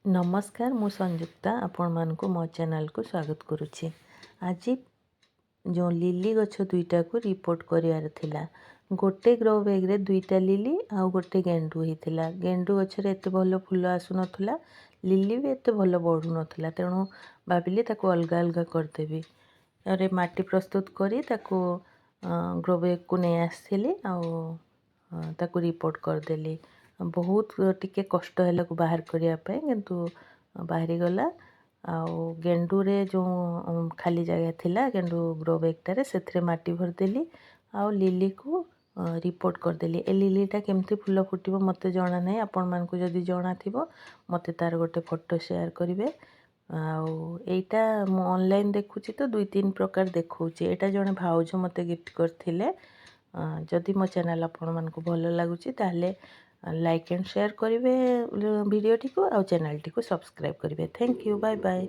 नमस्कार मु संयुक्ता आपण मानकु मो चैनल को स्वागत करुछि। आज जो लिली गछ दुईटा को रिपोर्ट करियार थिला। गोटे ग्रो बैग रे दुईटा लिली आ गोटे गेंडू होइथिला। गेंडू गछ रे एते भलो फूल आसु नथुला, लिली भी एते भलो बढ़ु नथुला, तेणु भाबिली ताको अलगा अलगा करदेबी। अरे माटी प्रस्तुत करी ताको ग्रो बैग को नै आसथिली आ ताको रिपोर्ट करदेली। बहुत टिके कष्ट है बाहर करने किंतु बाहरी गला। गेंडू रे जो खाली जगह थिला गेंडू ग्रो बैगटारे से माटी भरदेली आ लिली को रिपोर्ट करदेली। ए लिलीटा केमती फूल फुटब मत जना ना, आपण मान को जदि जना थिबो मते तार गोटे फोटो शेयर करिवे। आईटा मु ऑनलाइन देखुची तो 2-3 प्रकार देखौची। एटा जने भाउज मते गिफ्ट करथिले। जदि मो चैनल आपण मान को भलो लागुची ताले लाइक एंड शेयर करेंगे वीडियो टी को, चैनल टी को सब्सक्राइब करेंगे। Thank you, bye bye.